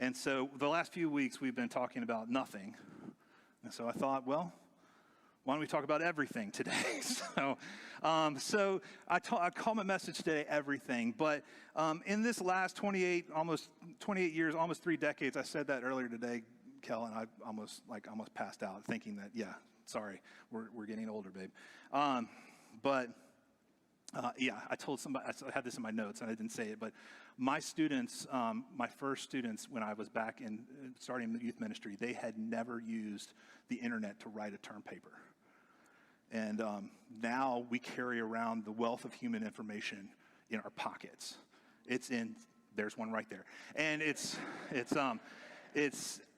And so the last few weeks we've been talking about nothing. And so I thought, well, why don't we talk about everything today? So I call my message today everything. But in this last almost 28 years, almost 3 decades, I said that earlier today, Kel, and I almost passed out thinking that, yeah, sorry, we're getting older, babe. I told somebody, I had this in my notes and I didn't say it, but my students, my first students when I was back in starting the youth ministry, they had never used the internet to write a term paper. And now we carry around the wealth of human information in our pockets. There's one right there. And it's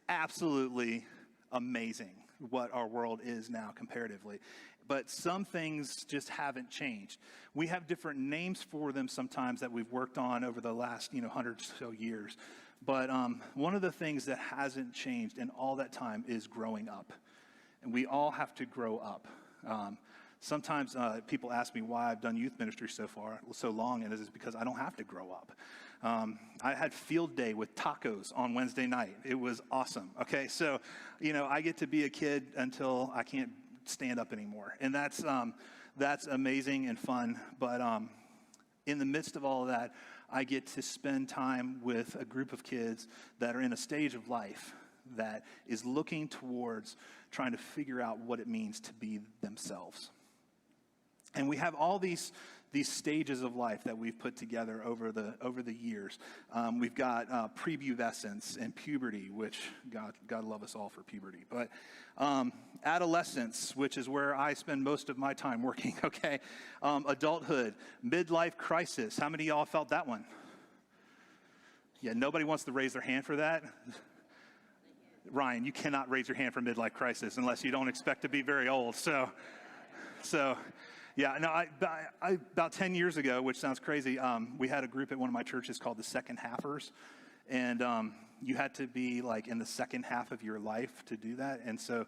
absolutely amazing what our world is now comparatively. But some things just haven't changed. We have different names for them sometimes that we've worked on over the last 100 or so years. But one of the things that hasn't changed in all that time is growing up. And we all have to grow up. Sometimes people ask me why I've done youth ministry so long, and it's because I don't have to grow up. I had field day with tacos on Wednesday night. It was awesome. Okay, so I get to be a kid until I can't stand up anymore, and that's amazing and fun. But in the midst of all of that, I get to spend time with a group of kids that are in a stage of life that is looking towards trying to figure out what it means to be themselves. And we have all these stages of life that we've put together over the years. We've got prepubescence and puberty, which God love us all for puberty. But adolescence, which is where I spend most of my time working, okay? Adulthood, midlife crisis. How many of y'all felt that one? Yeah, nobody wants to raise their hand for that. Ryan, you cannot raise your hand for midlife crisis unless you don't expect to be very old. So yeah, no, I about 10 years ago, which sounds crazy, we had a group at one of my churches called the Second Halfers, and you had to be like in the second half of your life to do that. And so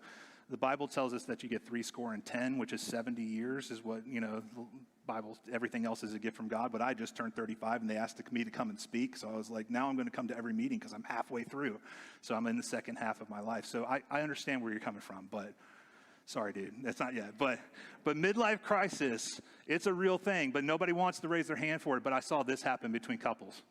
the Bible tells us that you get 70, which is 70 years is what, the Bible, everything else is a gift from God. But I just turned 35 and they asked me to come and speak. So I was like, now I'm going to come to every meeting because I'm halfway through. So I'm in the second half of my life. So I understand where you're coming from, but sorry, dude, that's not yet. But midlife crisis, it's a real thing, but nobody wants to raise their hand for it. But I saw this happen between couples.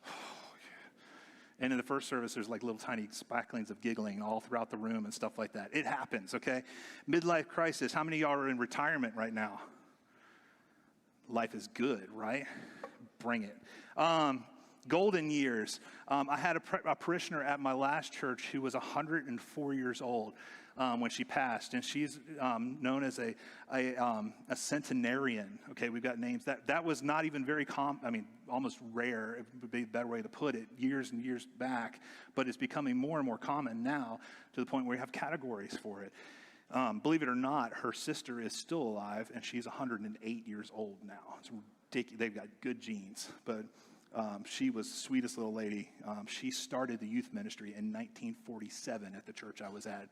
And in the first service, there's like little tiny spacklings of giggling all throughout the room and stuff like that. It happens, okay? Midlife crisis. How many of y'all are in retirement right now? Life is good, right? Bring it. Golden years. I had a parishioner at my last church who was 104 years old when she passed, and she's known as a centenarian. Okay, we've got names. That was not even very almost rare. It would be a better way to put it, years and years back, but it's becoming more and more common now to the point where we have categories for it. Believe it or not, her sister is still alive, and she's 108 years old now. It's ridiculous. They've got good genes, but she was the sweetest little lady. She started the youth ministry in 1947 at the church I was at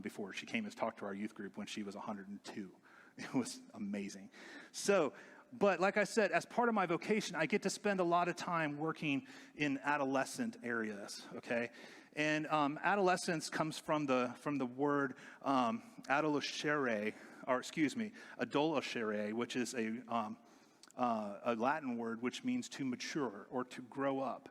before. She came and talked to our youth group when she was 102. It was amazing. So, but like I said, as part of my vocation, I get to spend a lot of time working in adolescent areas, okay? And adolescence comes from the word adolescere, which is a Latin word which means to mature or to grow up.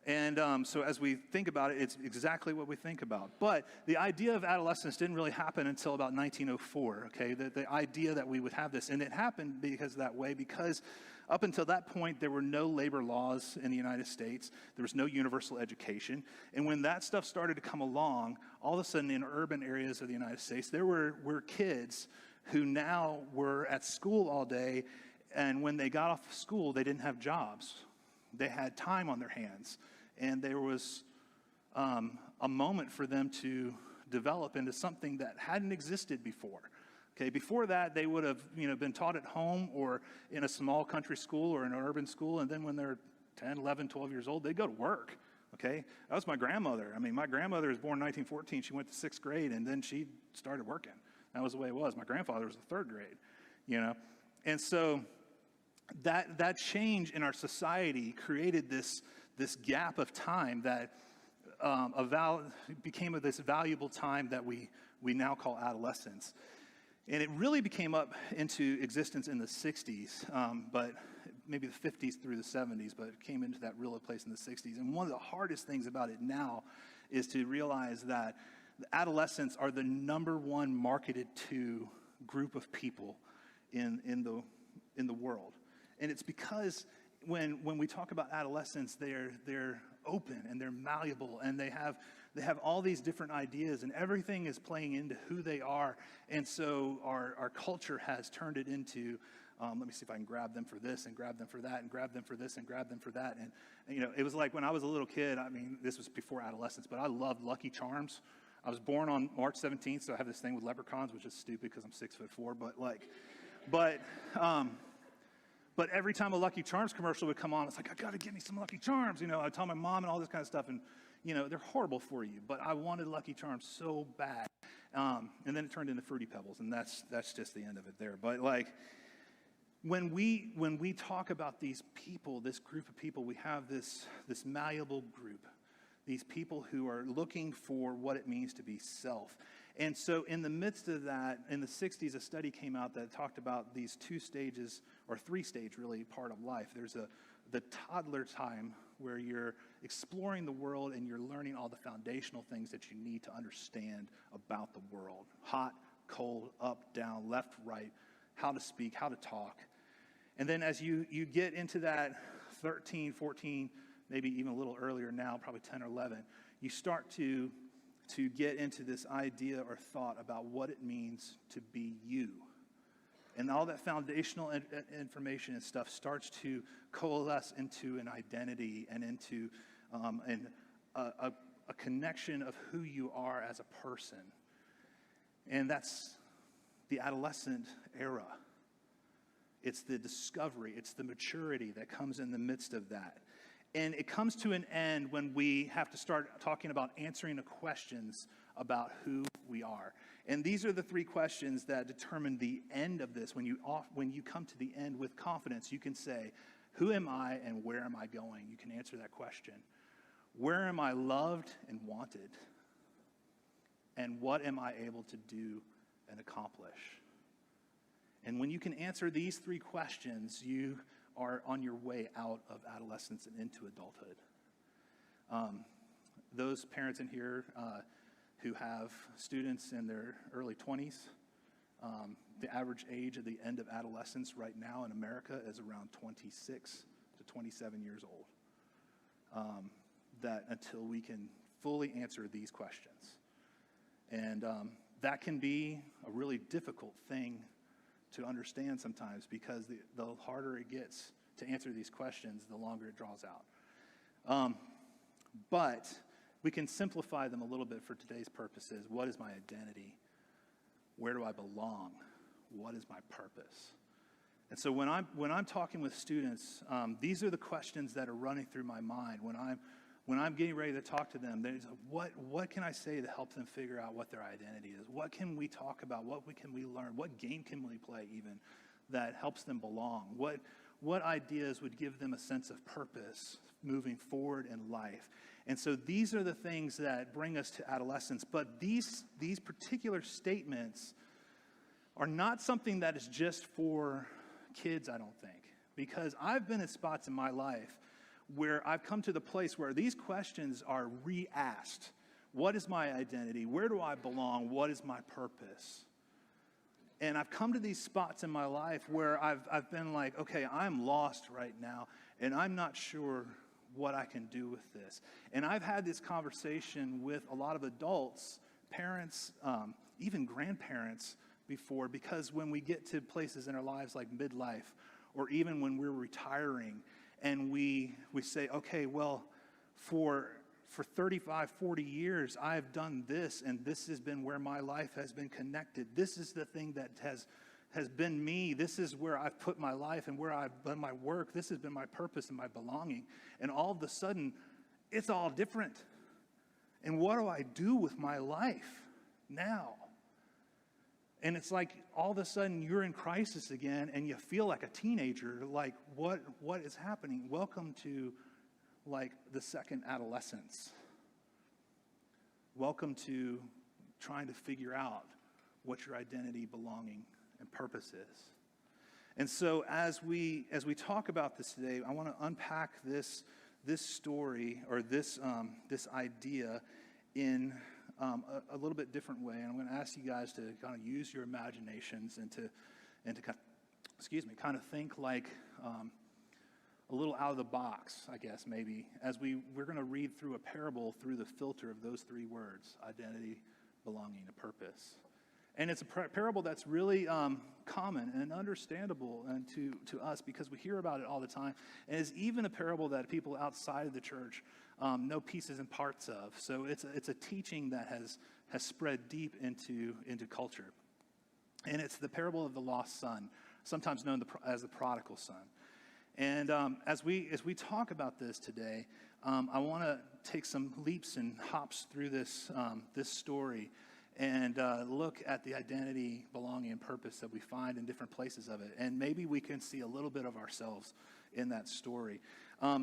And so as we think about it, it's exactly what we think about. But the idea of adolescence didn't really happen until about 1904, okay? The idea that we would have this, and it happened because up until that point, there were no labor laws in the United States. There was no universal education. And when that stuff started to come along, all of a sudden in urban areas of the United States, there were kids who now were at school all day, and when they got off of school, they didn't have jobs. They had time on their hands, and there was a moment for them to develop into something that hadn't existed before. Okay, before that, they would have been taught at home or in a small country school or in an urban school, and then when they're 10, 11, 12 years old, they go to work. Okay, that was my grandmother. My grandmother was born in 1914. She went to 6th grade, and then she started working. That was the way it was. My grandfather was in 3rd grade, and so that change in our society created this gap of time that became this valuable time that we now call adolescence. And it really became up into existence in the 60s, but maybe the 50s through the 70s, but it came into that real place in the 60s. And one of the hardest things about it now is to realize that adolescents are the number one marketed to group of people in the world. And it's because when we talk about adolescents, they're open and they're malleable and they have all these different ideas and everything is playing into who they are. And so our culture has turned it into, let me see if I can grab them for this and grab them for that and grab them for this and grab them for that. And it was like when I was a little kid, I mean, this was before adolescence, but I loved Lucky Charms. I was born on March 17th, so I have this thing with leprechauns, which is stupid because I'm 6'4", but every time a Lucky Charms commercial would come on, it's like, I got to get me some Lucky Charms. I'd tell my mom and all this kind of stuff, and, they're horrible for you, but I wanted Lucky Charms so bad. And then it turned into Fruity Pebbles, and that's just the end of it there. But, when we talk about these people, this group of people, we have this malleable group, these people who are looking for what it means to be self. And so in the midst of that, in the 60s, a study came out that talked about these 2 stages, or 3-stage really, part of life. There's the toddler time where you're exploring the world and you're learning all the foundational things that you need to understand about the world. Hot, cold, up, down, left, right, how to speak, how to talk. And then as you get into that 13, 14, maybe even a little earlier now, probably 10 or 11, you start to get into this idea or thought about what it means to be you. And all that foundational information and stuff starts to coalesce into an identity and into a connection of who you are as a person. And that's the adolescent era. It's the discovery, it's the maturity that comes in the midst of that. And it comes to an end when we have to start talking about answering the questions about who we are. And these are the 3 questions that determine the end of this. When you come to the end with confidence, you can say, who am I and where am I going? You can answer that question. Where am I loved and wanted? And what am I able to do and accomplish? And when you can answer these 3 questions, you are on your way out of adolescence and into adulthood. Those parents in here who have students in their early 20s, the average age of the end of adolescence right now in America is around 26 to 27 years old. That until we can fully answer these questions. And that can be a really difficult thing to understand sometimes, because the harder it gets to answer these questions, the longer it draws out. But we can simplify them a little bit for today's purposes. What is my identity? Where do I belong? What is my purpose? And so when I'm talking with students, these are the questions that are running through my mind when I'm getting ready to talk to them. There's what can I say to help them figure out what their identity is? What can we talk about? What can we learn? What game can we play even that helps them belong? What ideas would give them a sense of purpose moving forward in life? And so these are the things that bring us to adolescence. But these particular statements are not something that is just for kids, I don't think. Because I've been at spots in my life where I've come to the place where these questions are re-asked. What is my identity? Where do I belong? What is my purpose? And I've come to these spots in my life where I've been like, okay, I'm lost right now, and I'm not sure what I can do with this. And I've had this conversation with a lot of adults, parents, even grandparents before, because when we get to places in our lives like midlife, or even when we're retiring, and we say, okay, well, for 35, 40 years, I've done this, and this has been where my life has been connected. This is the thing that has been me. This is where I've put my life and where I've done my work. This has been my purpose and my belonging. And all of a sudden, it's all different. And what do I do with my life now? And it's like all of a sudden you're in crisis again and you feel like a teenager, like what is happening? Welcome to like the second adolescence. welcome to trying to figure out what your identity, belonging, and purpose is. And so as we talk about this today, I want to unpack this story or this idea in a little bit different way. And I'm going to ask you guys to kind of use your imaginations and to kind of think like a little out of the box, I guess, maybe, as we're going to read through a parable through the filter of those three words: identity, belonging, and purpose. And it's a parable that's really common and understandable and to us because we hear about it all the time. And it's even a parable that people outside of the church know pieces and parts of. So it's a teaching that has spread deep into culture. And it's the parable of the lost son, sometimes known as the prodigal son. And as we talk about this today, I want to take some leaps and hops through this story and look at the identity, belonging, and purpose that we find in different places of it. And maybe we can see a little bit of ourselves in that story.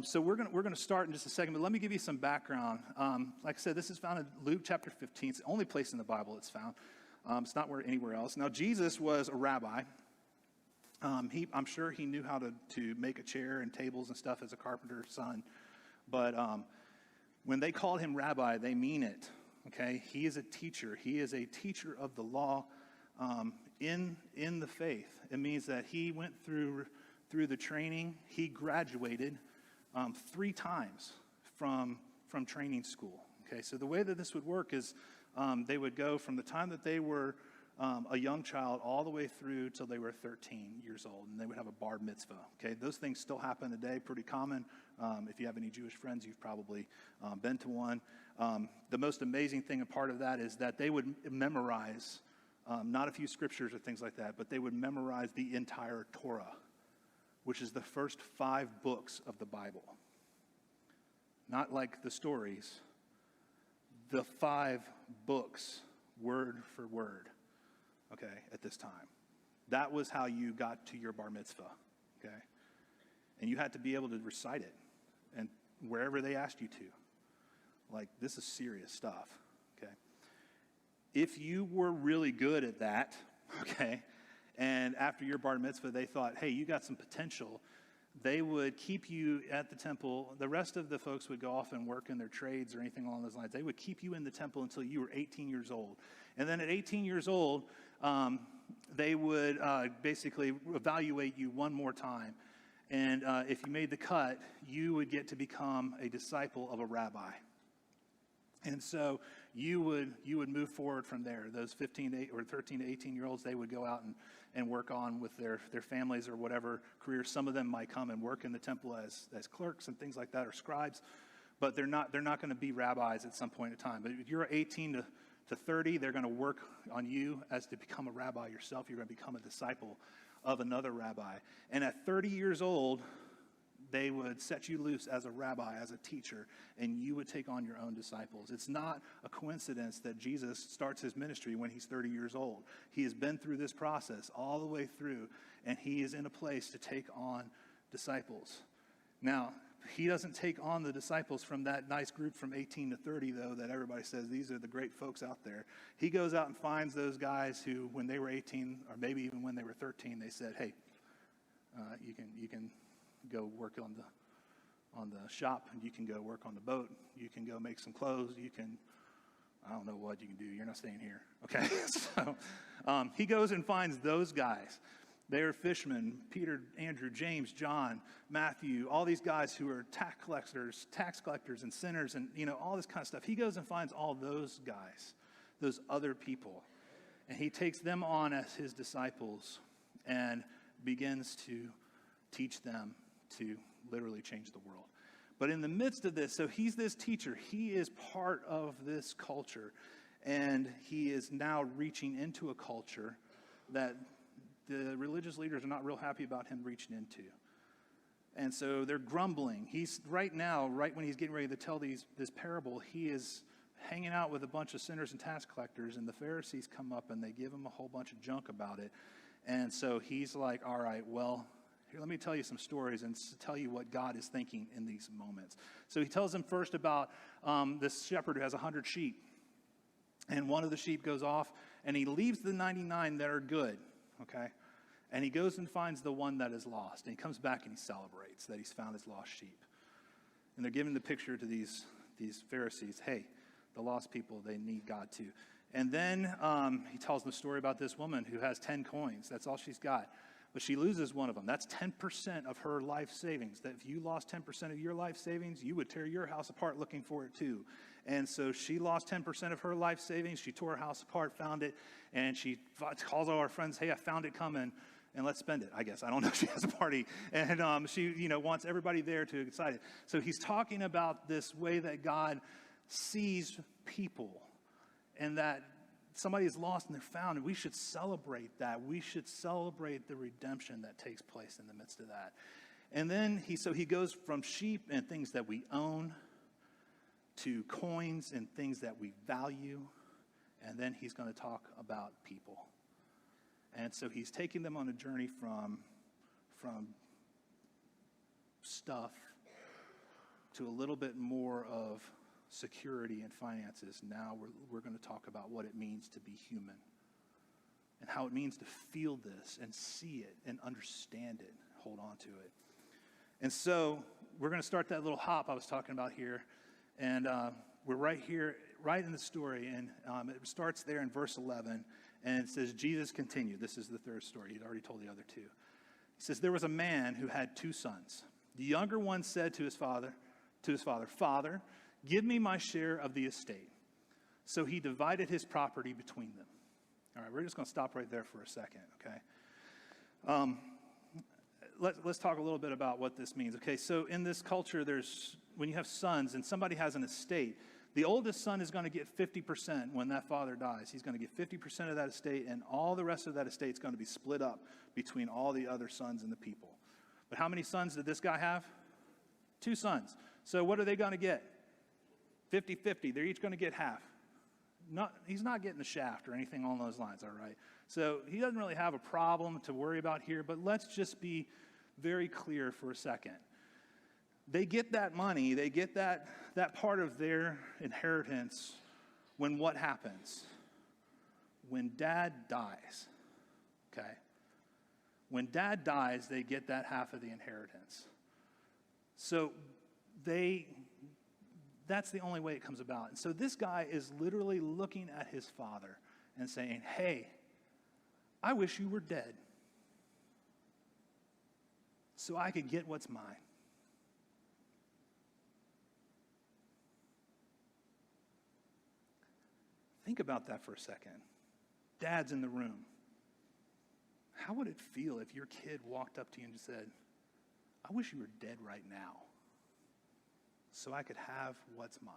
So we're gonna start in just a second, but let me give you some background. Like I said, this is found in Luke chapter 15. It's the only place in the Bible it's found. It's not anywhere else. Now, Jesus was a rabbi. I'm sure he knew how to make a chair and tables and stuff as a carpenter's son. But when they called him rabbi, they mean it. Okay, he is a teacher. He is a teacher of the law in the faith. It means that he went through the training. He graduated 3 times from training school. Okay, so the way that this would work is they would go from the time that they were a young child all the way through till they were 13 years old, and they would have a bar mitzvah. Okay, those things still happen today, pretty common. If you have any Jewish friends, you've probably been to one. The most amazing thing, a part of that, is that they would memorize, not a few scriptures or things like that, but they would memorize the entire Torah, which is the first 5 books of the Bible. Not like the stories, the 5 books, word for word. Okay, at this time. That was how you got to your bar mitzvah, okay? And you had to be able to recite it, and wherever they asked you to. Like, this is serious stuff, okay? If you were really good at that, okay, and after your bar mitzvah they thought, hey, you got some potential, they would keep you at the temple. The rest of the folks would go off and work in their trades or anything along those lines. They would keep you in the temple until you were 18 years old. And then at 18 years old, they would basically evaluate you one more time. And if you made the cut, you would get to become a disciple of a rabbi. And so you would move forward from there. Those 13 to 18-year-olds, they would go out and work on with their families or whatever careers. Some of them might come and work in the temple as clerks and things like that, or scribes. But they're not going to be rabbis at some point in time. But if you're 18 to 30, they're going to work on you as to become a rabbi yourself. You're going to become a disciple of another rabbi. And at 30 years old, they would set you loose as a rabbi, as a teacher, and you would take on your own disciples. It's not a coincidence that Jesus starts his ministry when he's 30 years old. He has been through this process all the way through, and he is in a place to take on disciples. Now, he doesn't take on the disciples from that nice group from 18 to 30, though, that everybody says these are the great folks out there. He goes out and finds those guys who, when they were 18, or maybe even when they were 13, they said, hey, you can go work on the shop, and you can go work on the boat, you can go make some clothes, you can, I don't know what you can do, you're not staying here. Okay, so he goes and finds those guys. They are fishermen: Peter, Andrew, James, John, Matthew, all these guys who are tax collectors and sinners, and all this kind of stuff. He goes and finds all those guys, those other people, and he takes them on as his disciples and begins to teach them to literally change the world. But in the midst of this, so he's this teacher. He is part of this culture, and he is now reaching into a culture that the religious leaders are not real happy about him reaching into. And so they're grumbling. He's right when he's getting ready to tell this parable, he is hanging out with a bunch of sinners and tax collectors, and the Pharisees come up and they give him a whole bunch of junk about it. And so he's like, all right, well, here, let me tell you some stories and tell you what God is thinking in these moments. So he tells them first about this shepherd who has 100 sheep. And one of the sheep goes off, and he leaves the 99 that are good, okay? And he goes and finds the one that is lost. And he comes back and he celebrates that he's found his lost sheep. And they're giving the picture to these Pharisees. Hey, the lost people, they need God too. And then he tells them a story about this woman who has 10 coins. That's all she's got. But she loses one of them. That's 10% of her life savings. That if you lost 10% of your life savings, you would tear your house apart looking for it too. And so she lost 10% of her life savings. She tore her house apart, found it, and she calls all her friends, hey, I found it, come in, and let's spend it, I guess. I don't know if she has a party. And she wants everybody there to get excited. So he's talking about this way that God sees people and that somebody is lost and they're found, and we should celebrate that. We should celebrate the redemption that takes place in the midst of that. And then he goes from sheep and things that we own to coins and things that we value, and then he's going to talk about people. And so he's taking them on a journey from stuff to a little bit more of security and finances. Now we're going to talk about what it means to be human and how it means to feel this and see it and understand it, hold on to it. And so we're going to start that little hop I was talking about here. And we're right here, right in the story. And it starts there in verse 11. And it says, Jesus continued. This is the third story. He'd already told the other two. He says, there was a man who had 2 sons. The younger one said to his father, Father, give me my share of the estate. So he divided his property between them. All right, we're just going to stop right there for a second, okay? Let's talk a little bit about what this means. Okay, so in this culture, when you have sons and somebody has an estate, the oldest son is going to get 50% when that father dies. He's going to get 50% of that estate, and all the rest of that estate is going to be split up between all the other sons and the people. But how many sons did this guy have? 2 sons. So what are they going to get? 50-50. They're each going to get half. He's not getting the shaft or anything along those lines, all right? So he doesn't really have a problem to worry about here, but let's just be very clear for a second. They get that money, they get that part of their inheritance when what happens? When dad dies, okay? When dad dies, they get that half of the inheritance. So that's the only way it comes about. And so this guy is literally looking at his father and saying, hey, I wish you were dead so I could get what's mine. Think about that for a second. Dad's in the room. How would it feel if your kid walked up to you and just said, I wish you were dead right now so I could have what's mine?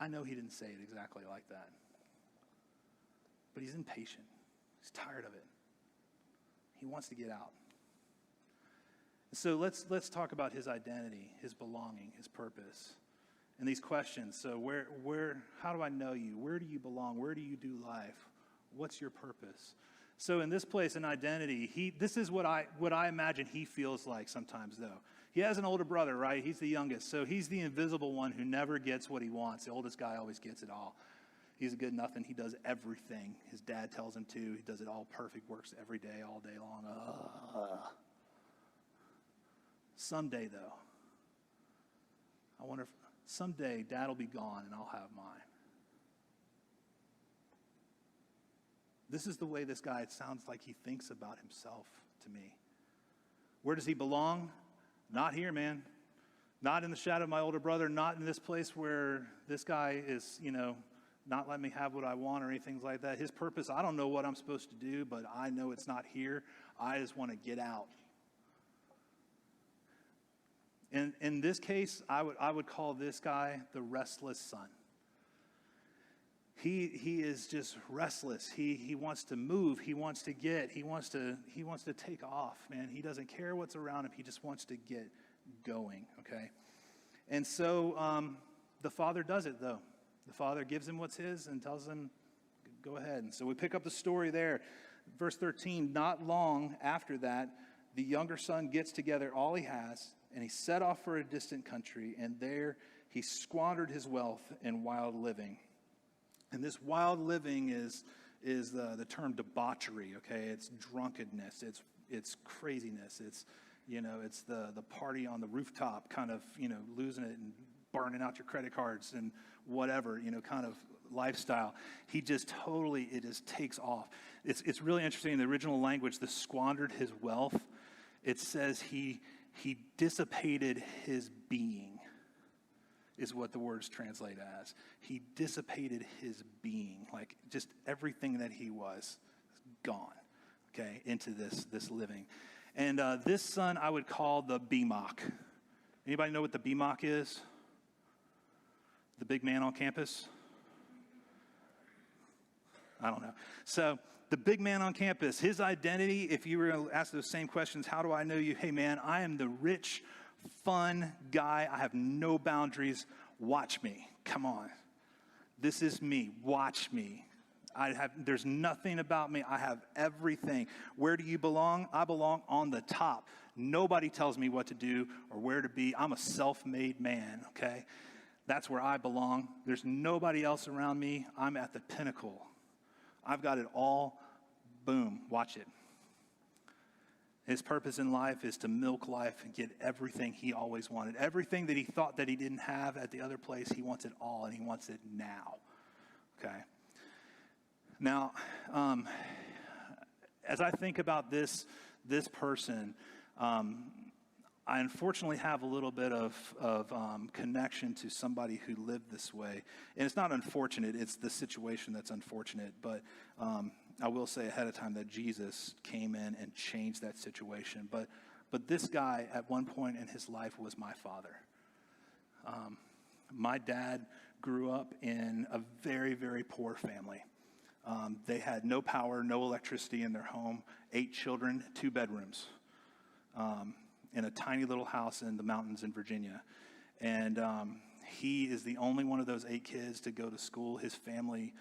I know he didn't say it exactly like that, but he's impatient. He's tired of it. He wants to get out. So let's talk about his identity, his belonging, his purpose, and these questions. So how do I know you? Where do you belong? Where do you do life? What's your purpose? So in this place, in identity, this is what I imagine he feels like sometimes, though. He has an older brother, right? He's the youngest, so he's the invisible one who never gets what he wants. The oldest guy always gets it all. He's a good nothing. He does everything his dad tells him to. He does it all perfect, works every day, all day long. Someday, though, I wonder if someday dad will be gone and I'll have mine. This is the way this guy, it sounds like he thinks about himself to me. Where does he belong? Not here, man. Not in the shadow of my older brother, not in this place where this guy is, not letting me have what I want or anything like that. His purpose, I don't know what I'm supposed to do, but I know it's not here. I just want to get out. In this case, I would call this guy the restless son. He is just restless. He wants to move. He wants to take off, man. He doesn't care what's around him. He just wants to get going, okay? And so the father does it, though. The father gives him what's his and tells him, go ahead. And so we pick up the story there. Verse 13, not long after that, the younger son gets together all he has, And he set off for a distant country, and there he squandered his wealth in wild living. And this wild living is the term debauchery, okay? It's drunkenness, it's craziness, it's the party on the rooftop, kind of, losing it and burning out your credit cards and whatever, kind of lifestyle. He just totally, it just takes off. It's really interesting. In the original language, the squandered his wealth, it says he dissipated his being, is what the words translate as. He dissipated his being, like just everything that he was gone, okay, into this living. And this son I would call the BMOC. Anybody know what the BMOC is? The big man on campus? I don't know. So the big man on campus, his identity, if you were to ask those same questions, how do I know you? Hey man, I am the rich, fun guy. I have no boundaries. Watch me. Come on. This is me. Watch me. There's nothing about me. I have everything. Where do you belong? I belong on the top. Nobody tells me what to do or where to be. I'm a self-made man, okay? That's where I belong. There's nobody else around me. I'm at the pinnacle. I've got it all. Boom. Watch it. His purpose in life is to milk life and get everything he always wanted. Everything that he thought that he didn't have at the other place, he wants it all, and he wants it now. Okay? Now, as I think about this person, I unfortunately have a little bit of connection to somebody who lived this way. And it's not unfortunate, it's the situation that's unfortunate. But I will say ahead of time that Jesus came in and changed that situation. But this guy, at one point in his life, was my father. My dad grew up in a very, very poor family. They had no power, no electricity in their home, 8 children, 2 bedrooms. In a tiny little house in the mountains in Virginia. And he is the only one of those 8 kids to go to school. His family,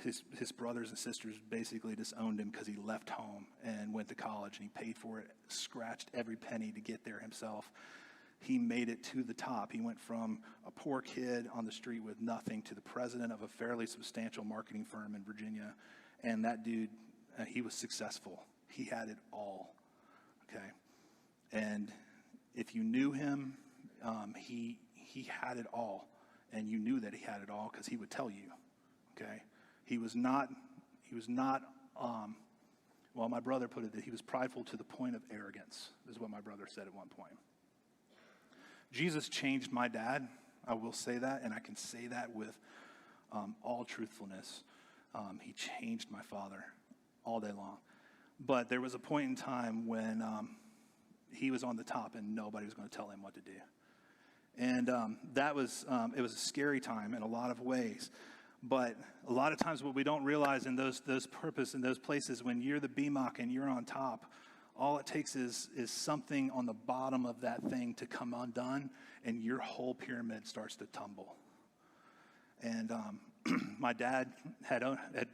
his brothers and sisters basically disowned him because he left home and went to college, and he paid for it, scratched every penny to get there himself. He made it to the top. He went from a poor kid on the street with nothing to the president of a fairly substantial marketing firm in Virginia. And that dude, he was successful. He had it all, okay? And if you knew him, he had it all, and you knew that he had it all because he would tell you. Okay, he was not. Well, my brother put it that he was prideful to the point of arrogance. Is what my brother said at one point. Jesus changed my dad. I will say that, and I can say that with all truthfulness. He changed my father all day long. But there was a point in time when he was on the top and nobody was going to tell him what to do. And it was a scary time in a lot of ways. But a lot of times what we don't realize in those purpose in those places, when you're the BMOC and you're on top, all it takes is something on the bottom of that thing to come undone, and your whole pyramid starts to tumble. And my dad had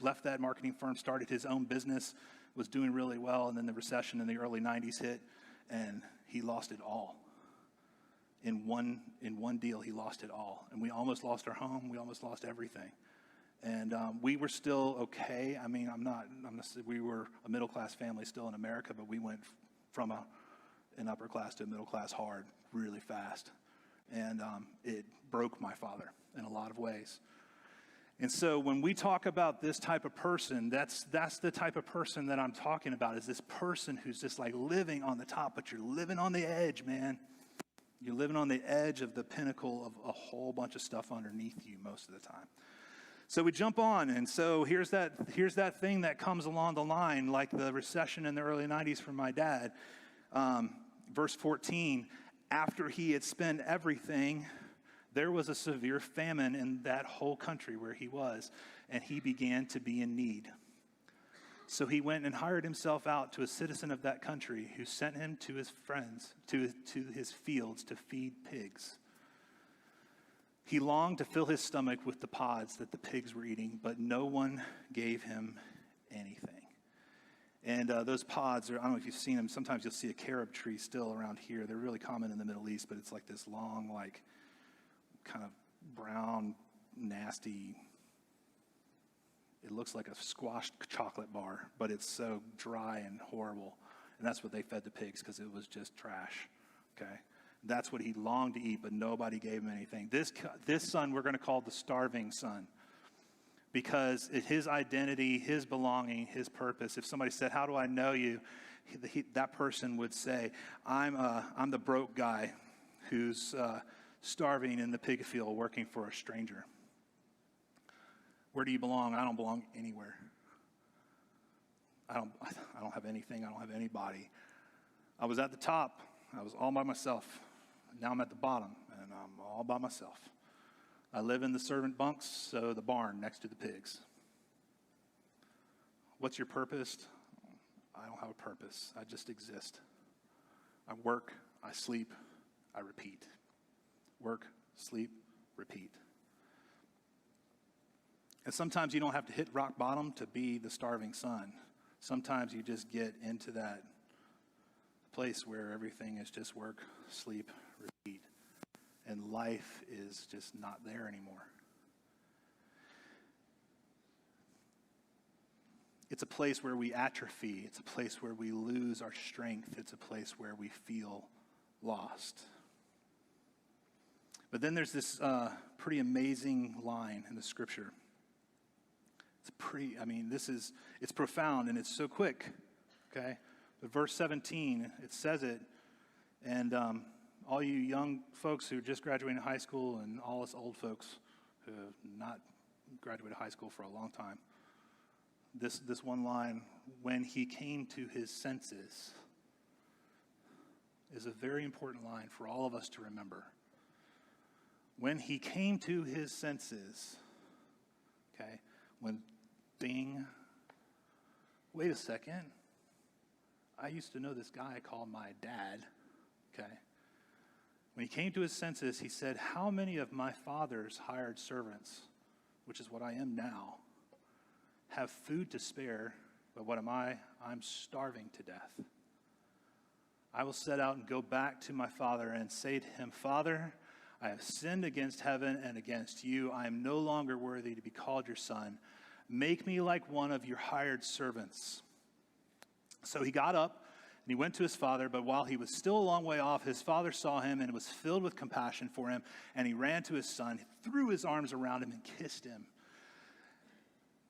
left that marketing firm, started his own business, was doing really well, and then the recession in the early 90s hit, and he lost it all. In one deal, he lost it all. And we almost lost our home. We almost lost everything. And we were still okay. I mean, we were a middle-class family still in America, but we went from an upper class to a middle class hard really fast. And it broke my father in a lot of ways. And so when we talk about this type of person, that's the type of person that I'm talking about, is this person who's just like living on the top, but you're living on the edge, man. You're living on the edge of the pinnacle of a whole bunch of stuff underneath you most of the time. So we jump on, and so here's that thing that comes along the line, like the recession in the early 90s for my dad. Verse 14, after he had spent everything, there was a severe famine in that whole country where he was, and he began to be in need. So he went and hired himself out to a citizen of that country, who sent him to his friends, to his fields to feed pigs. He longed to fill his stomach with the pods that the pigs were eating, but no one gave him anything. And those pods, I don't know if you've seen them. Sometimes you'll see a carob tree still around here. They're really common in the Middle East, but it's like this long, like kind of brown, nasty, it looks like a squashed chocolate bar, but it's so dry and horrible. And that's what they fed the pigs because it was just trash, okay? That's what he longed to eat, but nobody gave him anything. This son we're going to call the starving son, because his identity, his belonging, his purpose. If somebody said, "How do I know you?" That person would say, I'm the broke guy who's starving in the pig field working for a stranger. Where do you belong? I don't belong anywhere. I don't have anything. I don't have anybody. I was at the top. I was all by myself. Now I'm at the bottom, and I'm all by myself. I live in the servant bunks, so the barn next to the pigs. What's your purpose? I don't have a purpose. I just exist. I work, I sleep, I repeat. Work, sleep, repeat. And sometimes you don't have to hit rock bottom to be the starving son. Sometimes you just get into that place where everything is just work, sleep, repeat. And life is just not there anymore. It's a place where we atrophy. It's a place where we lose our strength. It's a place where we feel lost. But then there's this pretty amazing line in the scripture. It's profound and it's so quick, okay? But verse 17, it says it, and all you young folks who just graduated high school and all us old folks who have not graduated high school for a long time, this one line, when he came to his senses, is a very important line for all of us to remember. When he came to his senses, okay, when ding, wait a second, I used to know this guy called my dad, okay. When he came to his senses, he said, how many of my father's hired servants, which is what I am now, have food to spare, but what am I? I'm starving to death. I will set out and go back to my father and say to him, Father, I have sinned against heaven and against you. I am no longer worthy to be called your son. Make me like one of your hired servants. So he got up and he went to his father, but while he was still a long way off, his father saw him and was filled with compassion for him, and he ran to his son, threw his arms around him, and kissed him.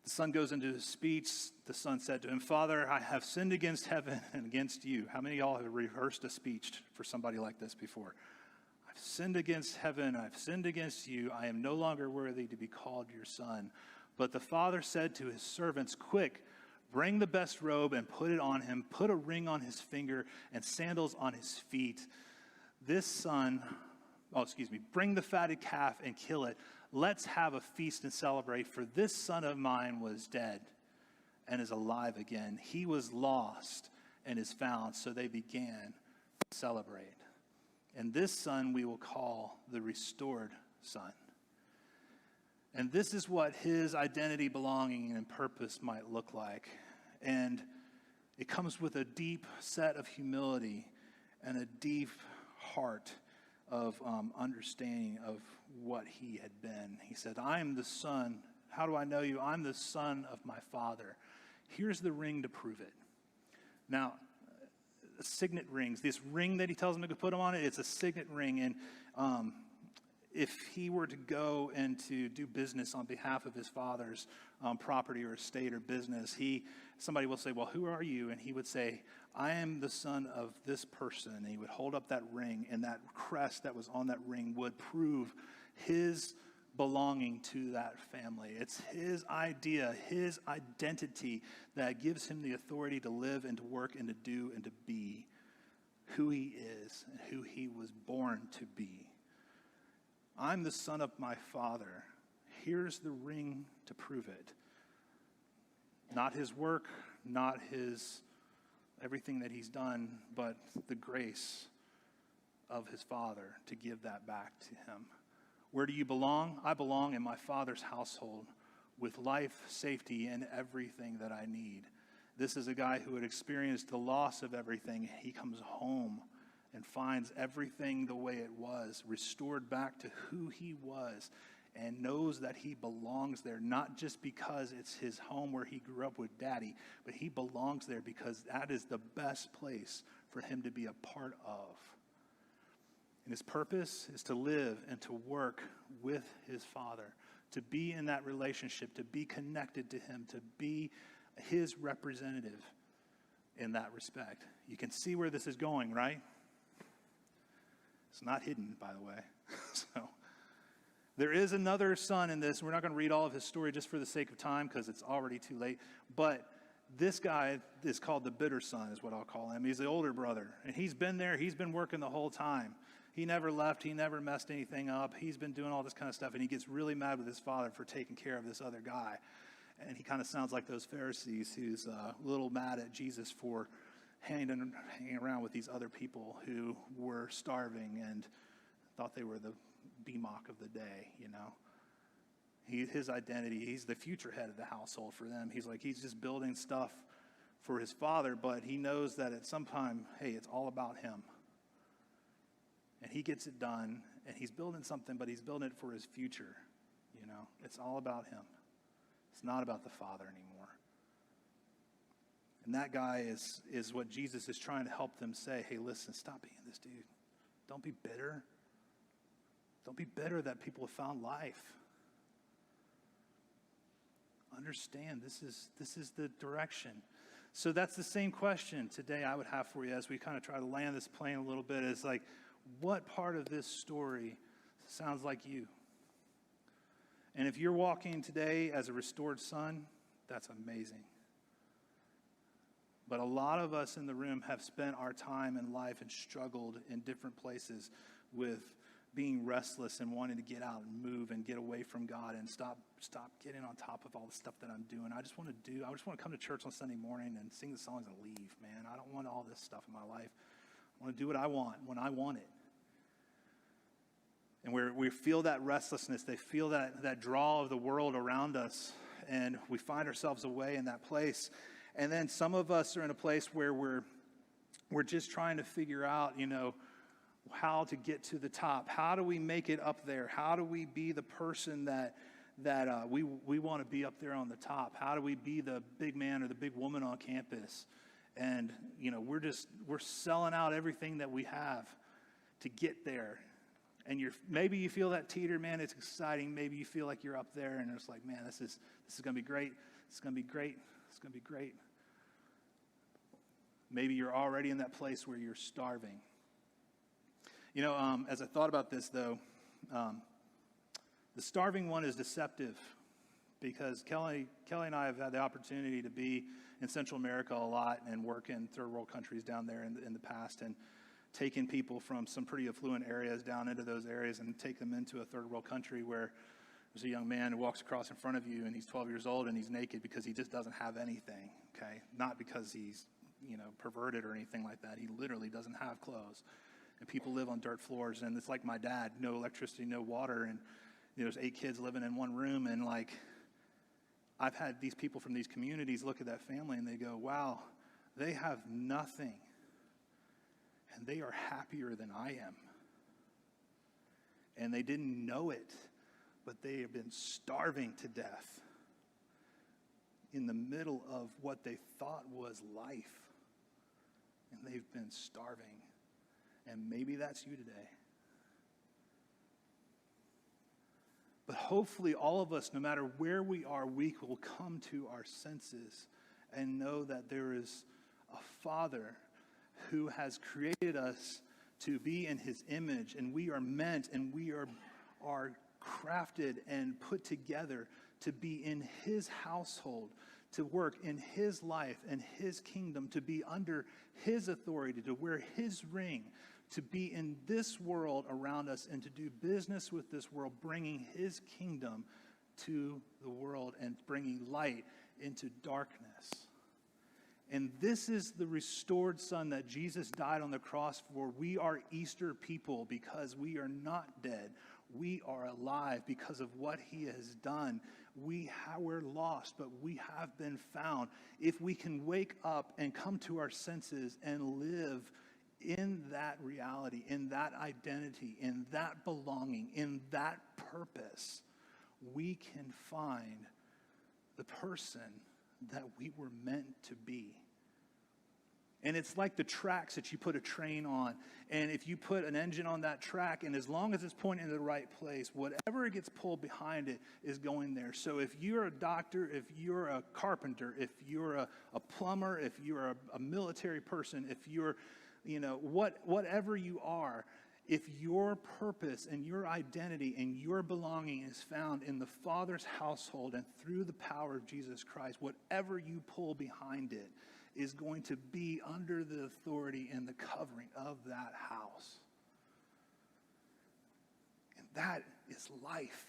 The son goes into his speech. The son said to him, Father, I have sinned against heaven and against you. How many of y'all have rehearsed a speech for somebody like this before? I've sinned against heaven. I've sinned against you. I am no longer worthy to be called your son. But the father said to his servants, quick, bring the best robe and put it on him. Put a ring on his finger and sandals on his feet. Bring the fatted calf and kill it. Let's have a feast and celebrate, for this son of mine was dead and is alive again. He was lost and is found. So they began to celebrate. And this son we will call the restored son. And this is what his identity, belonging, and purpose might look like. And it comes with a deep set of humility and a deep heart of understanding of what he had been. He said, I am the son. How do I know you? I'm the son of my father. Here's the ring to prove it. Now, signet rings, this ring that he tells him to put him on it's a signet ring. And if he were to go and to do business on behalf of his father's property or estate or business, somebody will say, well, who are you? And he would say, I am the son of this person. And he would hold up that ring, and that crest that was on that ring would prove his belonging to that family. It's his idea, his identity that gives him the authority to live and to work and to do and to be who he is and who he was born to be. I'm the son of my father. Here's the ring to prove it. Not his work, not his everything that he's done, but the grace of his father to give that back to him. Where do you belong? I belong in my father's household with life, safety, and everything that I need. This is a guy who had experienced the loss of everything. He comes home and finds everything the way it was, restored back to who he was, and knows that he belongs there, not just because it's his home where he grew up with daddy, but he belongs there because that is the best place for him to be a part of. And his purpose is to live and to work with his Father, to be in that relationship, to be connected to him, to be his representative in that respect. You can see where this is going, right? It's not hidden, by the way. So there is another son in this. We're not going to read all of his story just for the sake of time because it's already too late. But this guy is called the bitter son, is what I'll call him. He's the older brother. And he's been there. He's been working the whole time. He never left. He never messed anything up. He's been doing all this kind of stuff. And he gets really mad with his father for taking care of this other guy. And he kind of sounds like those Pharisees who's a little mad at Jesus for hanging around with these other people who were starving and thought they were the BMOC of the day, you know. His identity, he's the future head of the household for them. He's just building stuff for his father, but he knows that at some time, hey, it's all about him. And he gets it done, and he's building something, but he's building it for his future, you know. It's all about him. It's not about the Father anymore. And that guy is what Jesus is trying to help them say. Hey, listen, stop being this dude. Don't be bitter. Don't be bitter that people have found life. Understand, this is the direction. So that's the same question today I would have for you as we kind of try to land this plane a little bit. Is like, what part of this story sounds like you? And if you're walking today as a restored son, that's amazing. But a lot of us in the room have spent our time in life and struggled in different places with being restless and wanting to get out and move and get away from God and stop getting on top of all the stuff that I'm doing. I just want to come to church on Sunday morning and sing the songs and leave, man. I don't want all this stuff in my life. I want to do what I want when I want it. And we feel that restlessness. They feel that draw of the world around us. And we find ourselves away in that place. And then some of us are in a place where we're just trying to figure out, you know, how to get to the top. How do we make it up there? How do we be the person that we want to be up there on the top? How do we be the big man or the big woman on campus? And, you know, we're selling out everything that we have to get there. And maybe you feel that teeter, man, it's exciting. Maybe you feel like you're up there and it's like, man, this is going to be great. It's going to be great. It's going to be great. Maybe you're already in that place where you're starving. You know, as I thought about this, though, the starving one is deceptive because Kelly and I have had the opportunity to be in Central America a lot and work in third world countries down there in the past and taking people from some pretty affluent areas down into those areas and take them into a third world country where there's a young man who walks across in front of you and he's 12 years old and he's naked because he just doesn't have anything, okay? Not because he's, you know, perverted or anything like that. He literally doesn't have clothes. And people live on dirt floors, and it's like my dad, no electricity, no water, and you know, there's 8 kids living in one room, and like, I've had these people from these communities look at that family and they go, wow, they have nothing, and they are happier than I am. And they didn't know it, but they have been starving to death in the middle of what they thought was life, and they've been starving. And maybe that's you today. But hopefully all of us, no matter where we are, we will come to our senses and know that there is a Father who has created us to be in his image, and we are meant and we are crafted and put together to be in his household, to work in his life and his kingdom, to be under his authority, to wear his ring, to be in this world around us and to do business with this world, bringing his kingdom to the world and bringing light into darkness. And this is the restored son that Jesus died on the cross for. We are Easter people because we are not dead. We are alive because of what he has done. We're lost, but we have been found. If we can wake up and come to our senses and live in that reality, in that identity, in that belonging, in that purpose, we can find the person that we were meant to be. And it's like the tracks that you put a train on. And if you put an engine on that track, and as long as it's pointing in the right place, whatever gets pulled behind it is going there. So if you're a doctor, if you're a carpenter, if you're a plumber, if you're a military person, if you're, whatever you are, if your purpose and your identity and your belonging is found in the Father's household and through the power of Jesus Christ, whatever you pull behind it is going to be under the authority and the covering of that house. And that is life.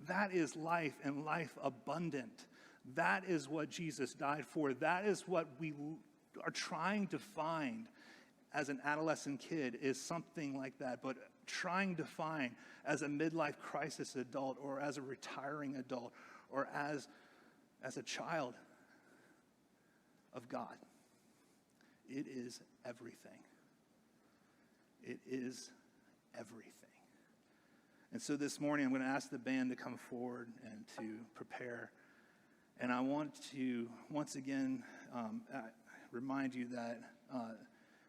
That is life, and life abundant. That is what Jesus died for. That is what we are trying to find as an adolescent kid, is something like that. But trying to find as a midlife crisis adult, or as a retiring adult, or as a child of God. It is everything. It is everything. And so this morning I'm going to ask the band to come forward and to prepare. And I want to once again remind you that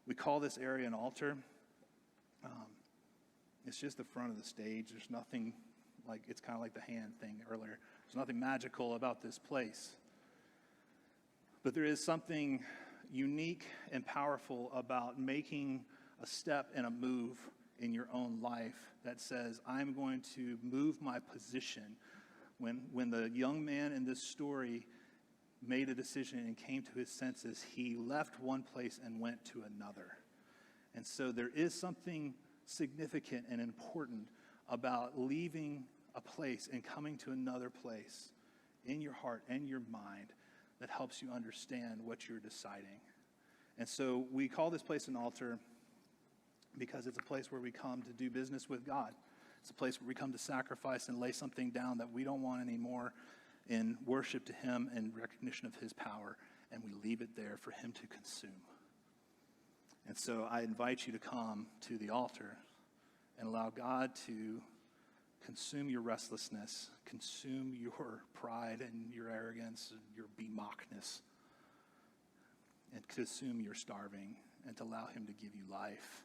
we call this area an altar. It's just the front of the stage. There's nothing like, it's kind of like the hand thing earlier. There's nothing magical about this place. But there is something unique and powerful about making a step and a move in your own life that says, I'm going to move my position. When the young man in this story made a decision and came to his senses, he left one place and went to another. And so there is something significant and important about leaving a place and coming to another place in your heart and your mind that helps you understand what you're deciding. And so we call this place an altar because it's a place where we come to do business with God. It's a place where we come to sacrifice and lay something down that we don't want anymore in worship to him and recognition of his power, and we leave it there for him to consume. And so I invite you to come to the altar and allow God to consume your restlessness, consume your pride and your arrogance and your bemockness, and consume your starving, and to allow him to give you life,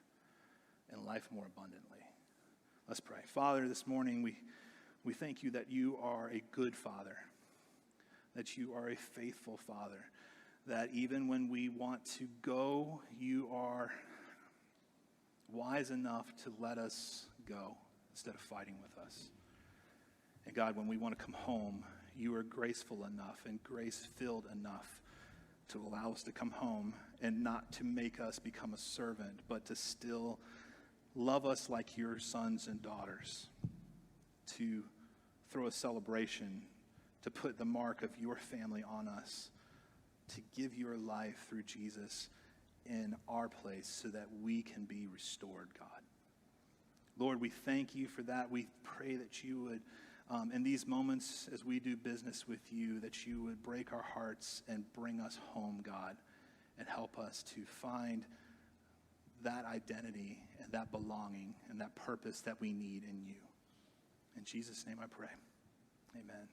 and life more abundantly. Let's pray. Father, this morning we thank you that you are a good Father, that you are a faithful Father, that even when we want to go, you are wise enough to let us go instead of fighting with us. And God, when we want to come home, you are graceful enough and grace-filled enough to allow us to come home, and not to make us become a servant, but to still love us like your sons and daughters, to throw a celebration, to put the mark of your family on us, to give your life through Jesus in our place so that we can be restored, God. Lord, we thank you for that. We pray that you would, in these moments as we do business with you, that you would break our hearts and bring us home, God, and help us to find that identity and that belonging and that purpose that we need in you. In Jesus' name I pray. Amen.